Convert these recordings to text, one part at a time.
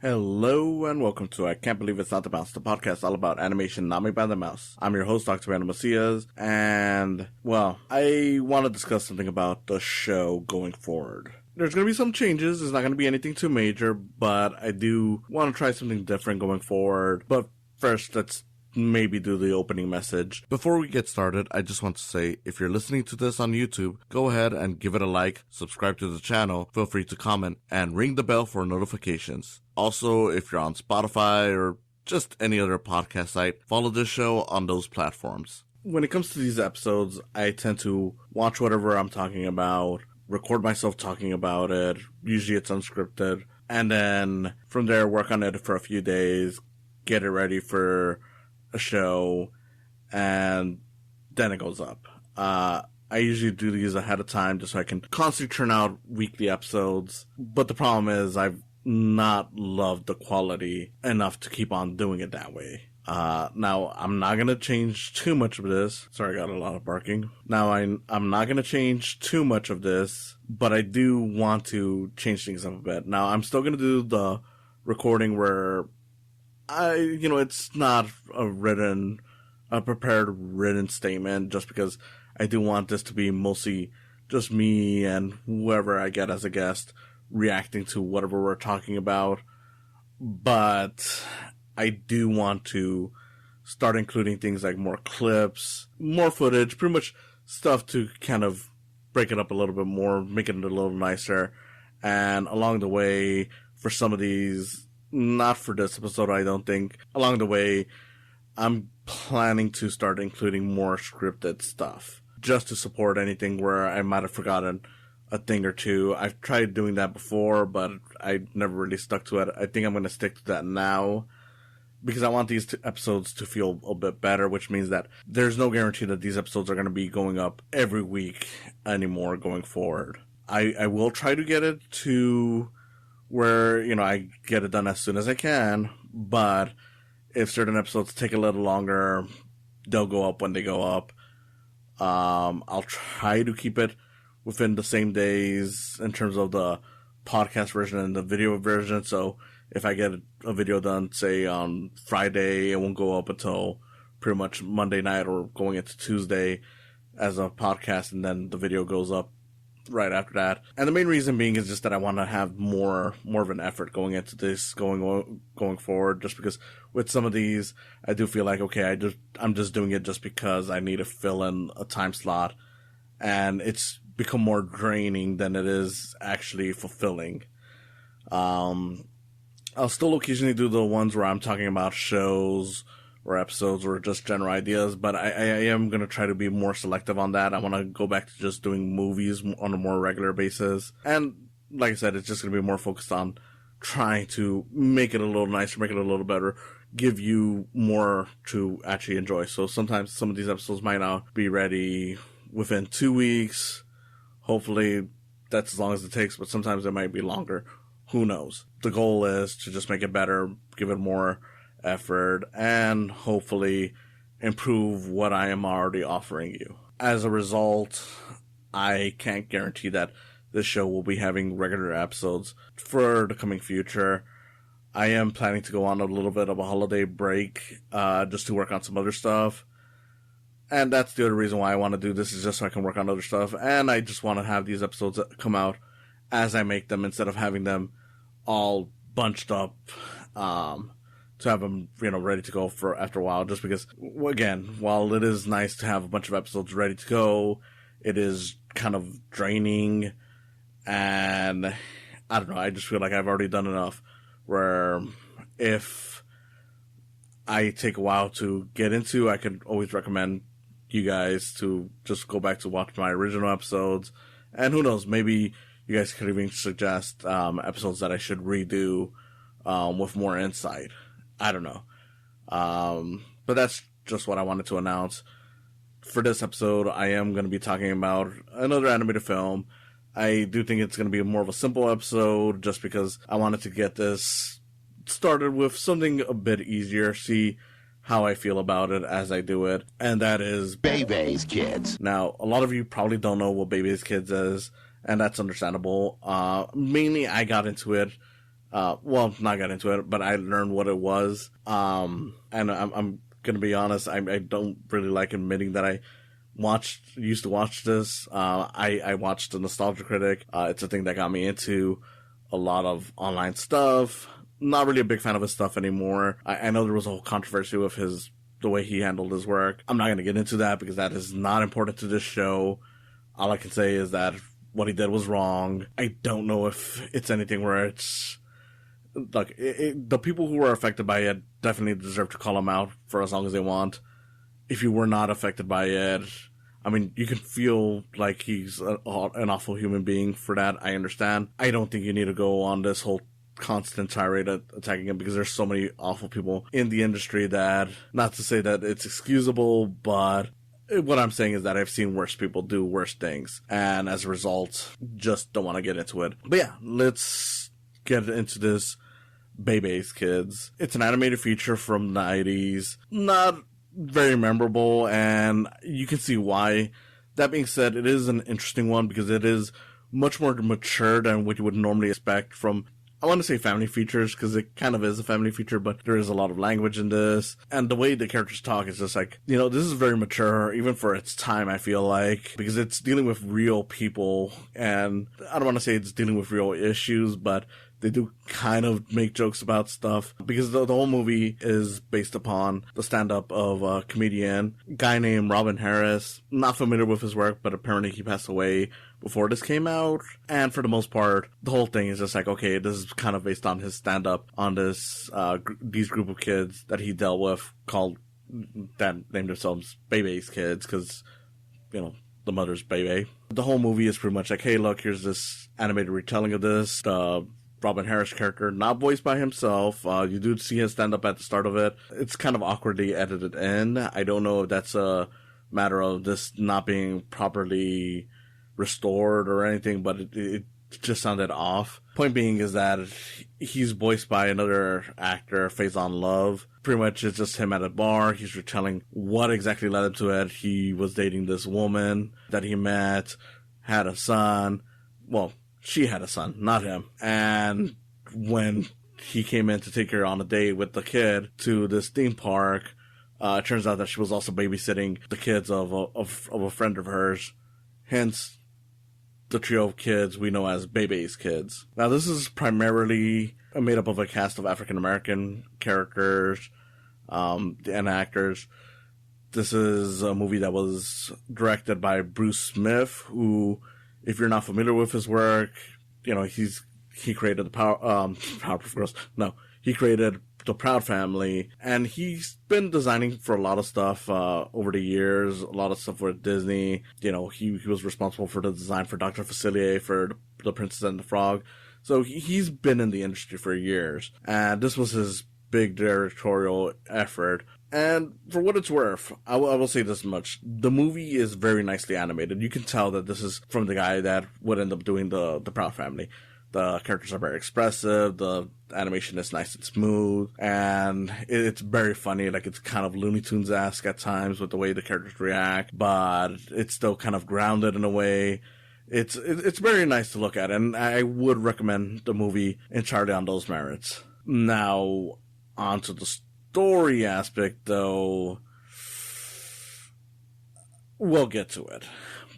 Hello and welcome to I Can't Believe It's Not the Mouse, the podcast all about animation not made by the mouse. I'm your host, Dr. Randall Macias, and, well, I want to discuss something about the show going forward. There's going to be some changes. It's not going to be anything too major, but I do want to try something different going forward. But first, let's maybe do the opening message. Before we get started, I just want to say, if you're listening to this on YouTube, go ahead and give it a like, subscribe to the channel, feel free to comment, and ring the bell for notifications. Also, if you're on Spotify or just any other podcast site, follow this show on those platforms. When it comes to these episodes, I tend to watch whatever I'm talking about, record myself talking about it, usually it's unscripted, and then from there work on it for a few days, get it ready for a show, and then it goes up. I usually do these ahead of time just so I can constantly churn out weekly episodes, but the problem is I've not loved the quality enough to keep on doing it that way. Now, I'm not going to change too much of this. Sorry, I got a lot of barking. Now, I'm not going to change too much of this, but I do want to change things up a bit. Now, I'm still going to do the recording where it's not a prepared written statement, just because I do want this to be mostly just me and whoever I get as a guest reacting to whatever we're talking about. But I do want to start including things like more clips, more footage, pretty much stuff to kind of break it up a little bit more, make it a little nicer. And along the way, for some of these, not for this episode, I don't think. Along the way, I'm planning to start including more scripted stuff, just to support anything where I might have forgotten a thing or two. I've tried doing that before, but I never really stuck to it. I think I'm going to stick to that now, because I want these episodes to feel a bit better, which means that there's no guarantee that these episodes are going to be going up every week anymore going forward. I will try to get it to where, I get it done as soon as I can, but if certain episodes take a little longer, they'll go up when they go up. I'll try to keep it within the same days in terms of the podcast version and the video version, so if I get a video done, say, on Friday, it won't go up until pretty much Monday night or going into Tuesday as a podcast, and then the video goes up right after that. And the main reason being is just that I want to have more of an effort going into this going forward, just because with some of these I do feel like, okay, I'm just doing it just because I need to fill in a time slot, and it's become more draining than it is actually fulfilling. I'll still occasionally do the ones where I'm talking about shows or episodes or just general ideas, but I am going to try to be more selective on that. I want to go back to just doing movies on a more regular basis. And like I said, it's just going to be more focused on trying to make it a little nicer, make it a little better, give you more to actually enjoy. So sometimes some of these episodes might not be ready within 2 weeks. Hopefully that's as long as it takes, but sometimes it might be longer. Who knows? The goal is to just make it better, give it more effort, and hopefully improve what I am already offering you. As a result, I can't guarantee that this show will be having regular episodes for the coming future. I am planning to go on a little bit of a holiday break, just to work on some other stuff. And that's the other reason why I want to do this, is just so I can work on other stuff. And I just want to have these episodes come out as I make them, instead of having them all bunched up, to have them, ready to go for after a while. Just because, again, while it is nice to have a bunch of episodes ready to go, it is kind of draining, and I don't know, I just feel like I've already done enough, where if I take a while to get into, I could always recommend you guys to just go back to watch my original episodes, and who knows, maybe you guys could even suggest episodes that I should redo with more insight. I don't know. But that's just what I wanted to announce. For this episode, I am going to be talking about another animated film. I do think it's going to be more of a simple episode, just because I wanted to get this started with something a bit easier, see how I feel about it as I do it, and that is Bebe's Kids. Now, a lot of you probably don't know what Bebe's Kids is, and that's understandable. Mainly, I got into it Well, not get into it, but I learned what it was. And I'm gonna be honest, I don't really like admitting that I used to watch this. I watched The Nostalgia Critic. It's a thing that got me into a lot of online stuff. Not really a big fan of his stuff anymore. I know there was a whole controversy with the way he handled his work. I'm not going to get into that because that is not important to this show. All I can say is that what he did was wrong. I don't know if it's anything where it's... Look, the people who were affected by it definitely deserve to call him out for as long as they want. If you were not affected by it, I mean, you can feel like he's an awful human being for that. I understand. I don't think you need to go on this whole constant tirade attacking him because there's so many awful people in the industry that, not to say that it's excusable, but what I'm saying is that I've seen worse people do worse things, and as a result, just don't want to get into it. But yeah, let's get into this Bebe's Kids. It's an animated feature from the 90s. Not very memorable, and you can see why. That being said, it is an interesting one because it is much more mature than what you would normally expect from, I want to say, family features, because it kind of is a family feature, but there is a lot of language in this. And the way the characters talk is just like, this is very mature, even for its time, I feel like, because it's dealing with real people. And I don't want to say it's dealing with real issues, but they do kind of make jokes about stuff, because the whole movie is based upon the stand-up of a comedian, a guy named Robin Harris. Not familiar with his work, but apparently he passed away before this came out. And for the most part, the whole thing is just like, okay, this is kind of based on his stand-up on these group of kids that he dealt with, that named themselves Bebe's Kids, because, the mother's Bebe. The whole movie is pretty much like, hey, look, here's this animated retelling of this. Robin Harris character, not voiced by himself. You do see his stand-up at the start of it. It's kind of awkwardly edited in. I don't know if that's a matter of this not being properly restored or anything, but it just sounded off. Point being is that he's voiced by another actor, Faison Love. Pretty much it's just him at a bar. He's retelling what exactly led him to it. He was dating this woman that he met, had a son. Well, she had a son, not him. And when he came in to take her on a date with the kid to this theme park, it turns out that she was also babysitting the kids of a friend of hers. Hence, the trio of kids we know as Bebe's Kids. Now, this is primarily made up of a cast of African-American characters and actors. This is a movie that was directed by Bruce Smith, who, if you're not familiar with his work, he created he created the Proud Family, and he's been designing for a lot of stuff over the years, a lot of stuff with Disney. He was responsible for the design for Dr. Facilier, for The Princess and the Frog. So he's been in the industry for years, and this was his big directorial effort. And for what it's worth, I will say this much. The movie is very nicely animated. You can tell that this is from the guy that would end up doing the Proud Family. The characters are very expressive, the animation is nice and smooth, and it's very funny. Like, it's kind of Looney Tunes-esque at times with the way the characters react, but it's still kind of grounded in a way. It's very nice to look at, and I would recommend the movie entirely on those merits. Now, onto the story aspect, though, we'll get to it.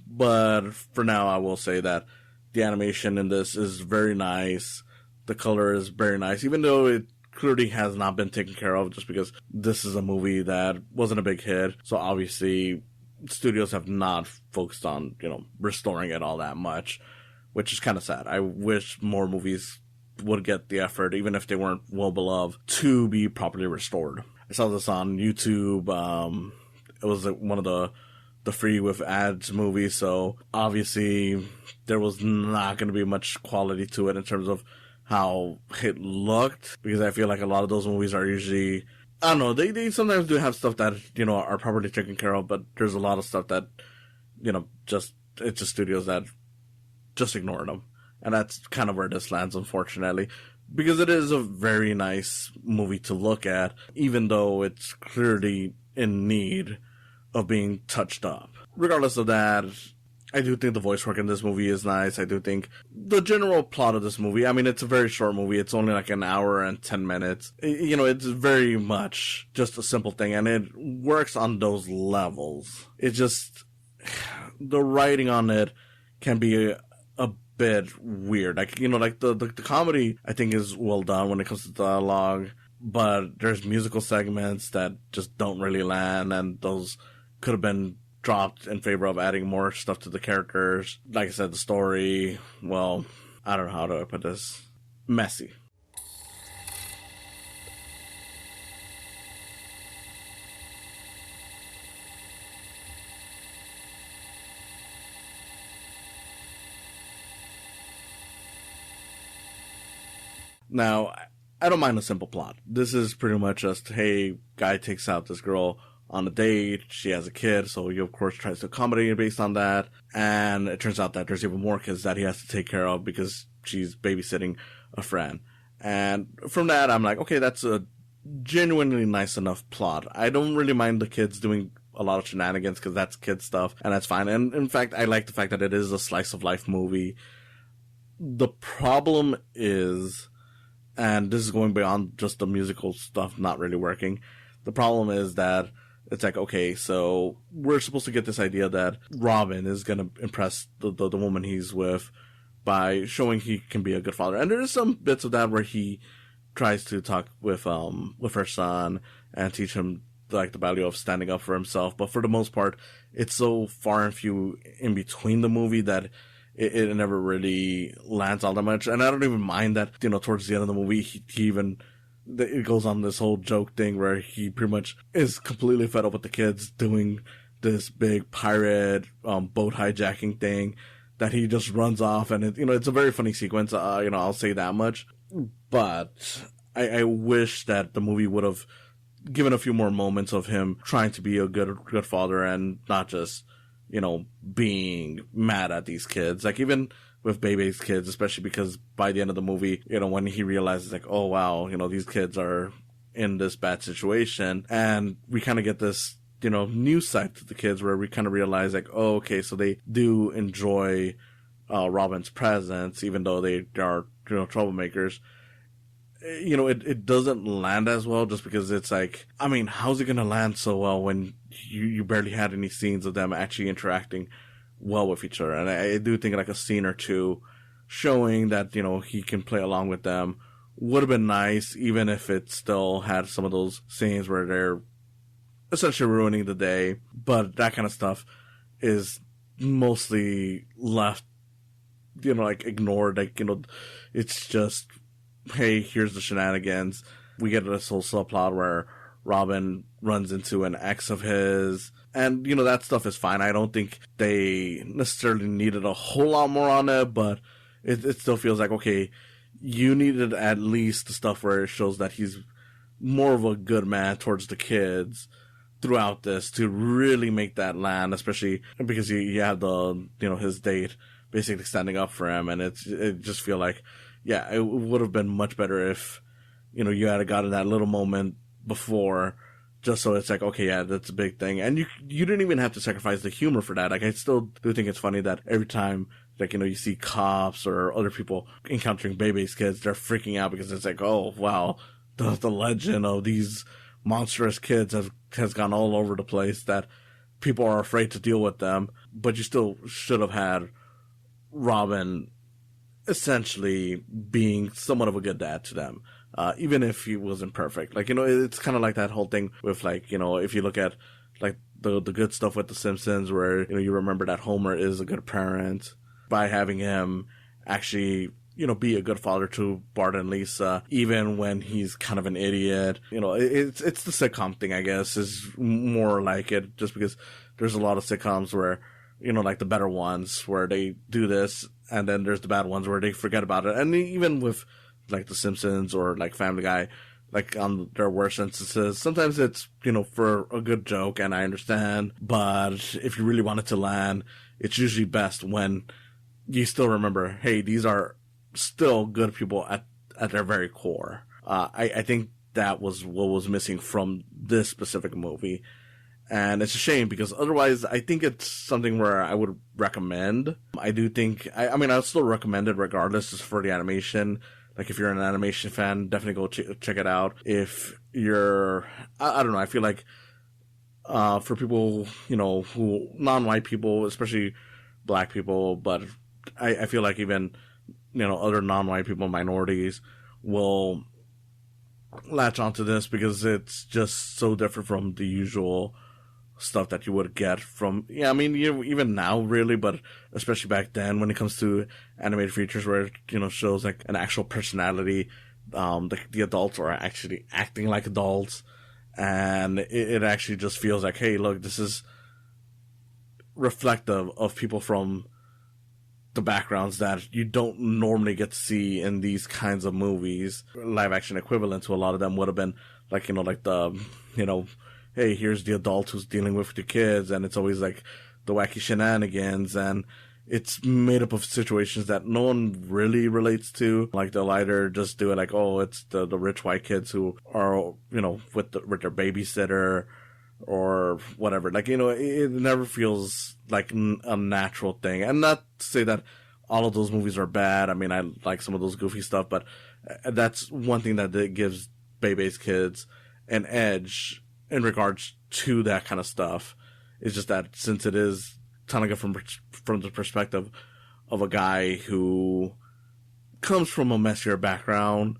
But for now, I will say that the animation in this is very nice. The color is very nice, even though it clearly has not been taken care of, just because this is a movie that wasn't a big hit. So obviously, studios have not focused on, restoring it all that much, which is kind of sad. I wish more movies would get the effort, even if they weren't well beloved, to be properly restored. I saw this on YouTube. It was one of the free with ads movies, so obviously there was not going to be much quality to it in terms of how it looked, because I feel like a lot of those movies are usually, I don't know, they sometimes do have stuff that, are properly taken care of, but there's a lot of stuff that, it's just studios that just ignore them. And that's kind of where this lands, unfortunately, because it is a very nice movie to look at, even though it's clearly in need of being touched up. Regardless of that, I do think the voice work in this movie is nice. I do think the general plot of this movie, I mean, it's a very short movie. It's only like an hour and 10 minutes. You know, it's very much just a simple thing, and it works on those levels. It just, the writing on it can be a bit weird. Like, you know, like the comedy, I think, is well done when it comes to dialogue, but there's musical segments that just don't really land, and those could have been dropped in favor of adding more stuff to the characters. Like I said, the story, well, I don't know how to put this. Messy. Now, I don't mind a simple plot. This is pretty much just, hey, guy takes out this girl on a date, she has a kid, so he of course tries to accommodate it based on that, and it turns out that there's even more kids that he has to take care of because she's babysitting a friend. And from that, I'm like, okay, that's a genuinely nice enough plot. I don't really mind the kids doing a lot of shenanigans because that's kid stuff, and that's fine. And in fact, I like the fact that it is a slice of life movie. The problem is, and this is going beyond just the musical stuff not really working, the problem is that it's like, okay, so we're supposed to get this idea that Robin is going to impress the woman he's with by showing he can be a good father. And there is some bits of that where he tries to talk with her son and teach him like the value of standing up for himself. But for the most part, it's so far and few in between the movie that it never really lands all that much. And I don't even mind that, you know, towards the end of the movie, he even, it goes on this whole joke thing where he pretty much is completely fed up with the kids doing this big pirate boat hijacking thing that he just runs off. And it, you know, it's a very funny sequence. You know, I'll say that much. But I wish that the movie would have given a few more moments of him trying to be a good father and not just, you know, being mad at these kids. Like, even with Bebe's kids, especially because by the end of the movie, you know, when he realizes, like, oh, wow, you know, these kids are in this bad situation. And we kind of get this, you know, new side to the kids where we kind of realize, like, oh, okay, so they do enjoy Robin's presence, even though they are, you know, troublemakers. You know, it doesn't land as well just because it's like, I mean, how's it going to land so well when you barely had any scenes of them actually interacting well with each other? And I do think like a scene or two showing that, you know, he can play along with them would have been nice, even if it still had some of those scenes where they're essentially ruining the day. But that kind of stuff is mostly left, you know, like ignored. Like, you know, it's just, hey, here's the shenanigans. We get this whole subplot where Robin runs into an ex of his. And, you know, that stuff is fine. I don't think they necessarily needed a whole lot more on it, but it still feels like, okay, you needed at least the stuff where it shows that he's more of a good man towards the kids throughout this to really make that land, especially because you have the, you know, his date basically standing up for him. And it just feel like, yeah, it would have been much better if, you know, you had gotten that little moment before, just so it's like, okay, yeah, that's a big thing. And you didn't even have to sacrifice the humor for that. Like, I still do think it's funny that every time, like, you know, you see cops or other people encountering Bebe's kids, they're freaking out because it's like, oh, wow, the legend of these monstrous kids has gone all over the place that people are afraid to deal with them. But you still should have had Robin essentially being somewhat of a good dad to them, even if he wasn't perfect. Like, you know, it's kind of like that whole thing with, like, you know, if you look at like the good stuff with The Simpsons, where, you know, you remember that Homer is a good parent by having him actually, you know, be a good father to Bart and Lisa, even when he's kind of an idiot. You know, it's the sitcom thing, I guess, is more like it, just because there's a lot of sitcoms where, you know, like the better ones where they do this, and then there's the bad ones where they forget about it. And even with like The Simpsons or like Family Guy, like on their worst instances, sometimes it's, you know, for a good joke, and I understand. But if you really want it to land, it's usually best when you still remember, hey, these are still good people at their very core. I think that was what was missing from this specific movie. And it's a shame because otherwise I think it's something where I would recommend. I do think, I mean, I'll still recommend it regardless just for the animation. Like if you're an animation fan, definitely go check it out. If you're, I don't know, I feel like for people, who non-white people, especially black people, but I feel like even, other non-white people, minorities will latch onto this because it's just so different from the usual stuff that you would get from, even now really, but especially back then when it comes to animated features where, shows like an actual personality, the adults are actually acting like adults, and it actually just feels like, hey, look, this is reflective of people from the backgrounds that you don't normally get to see in these kinds of movies. Live action equivalent to a lot of them would have been like, hey, here's the adult who's dealing with the kids, and it's always like the wacky shenanigans, and it's made up of situations that no one really relates to. Like they'll either just do it like, oh, it's the rich white kids who are, with their babysitter or whatever. Like, it never feels like a natural thing. And not to say that all of those movies are bad. I mean, I like some of those goofy stuff, but that's one thing that gives Bebe's Kids an edge in regards to that kind of stuff. It's just that since it is telling it from the perspective of a guy who comes from a messier background,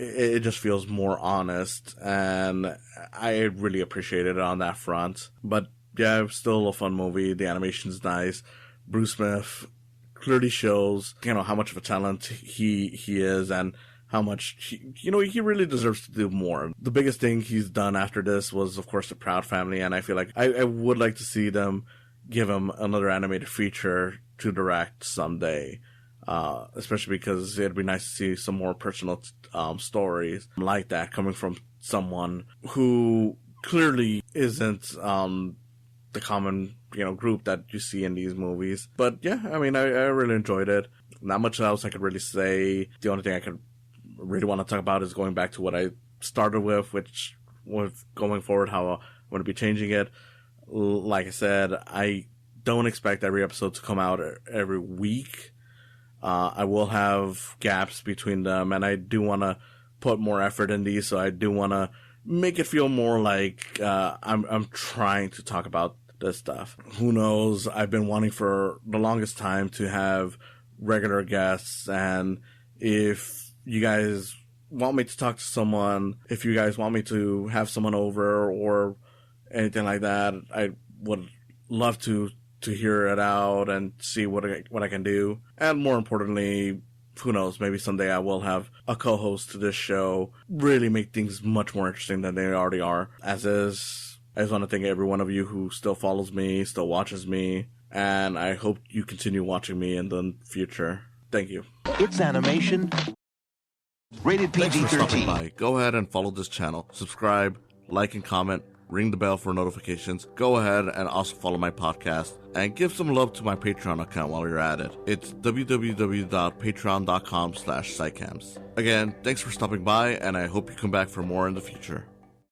it just feels more honest, and I really appreciated it on that front. But yeah, it's still a fun movie. The animation's nice. Bruce Smith clearly shows, how much of a talent he is, and how much he really deserves to do more. The biggest thing he's done after this was, of course, the Proud Family, and I feel like I would like to see them give him another animated feature to direct someday. Especially because it'd be nice to see some more personal stories like that coming from someone who clearly isn't the common group that you see in these movies. But yeah, I mean, I really enjoyed it. Not much else I could really say. The only thing I could really want to talk about is going back to what I started with, which with going forward, how I'm going to be changing it. Like I said, I don't expect every episode to come out every week. I will have gaps between them, and I do want to put more effort in these, so I do want to make it feel more like I'm trying to talk about this stuff. Who knows? I've been wanting for the longest time to have regular guests, and if you guys want me to talk to someone, if you guys want me to have someone over or anything like that, I would love to hear it out and see what I can do. And more importantly, who knows, maybe someday I will have a co-host to this show, really make things much more interesting than they already are. As is, I just want to thank every one of you who still follows me, still watches me, and I hope you continue watching me in the future. Thank you. It's animation. Rated PG-13. Thanks for stopping by. Go ahead and follow this channel. Subscribe, like, and comment. Ring the bell for notifications. Go ahead and also follow my podcast and give some love to my Patreon account while you're at it. It's www.patreon.com/psycams. Again, thanks for stopping by, and I hope you come back for more in the future.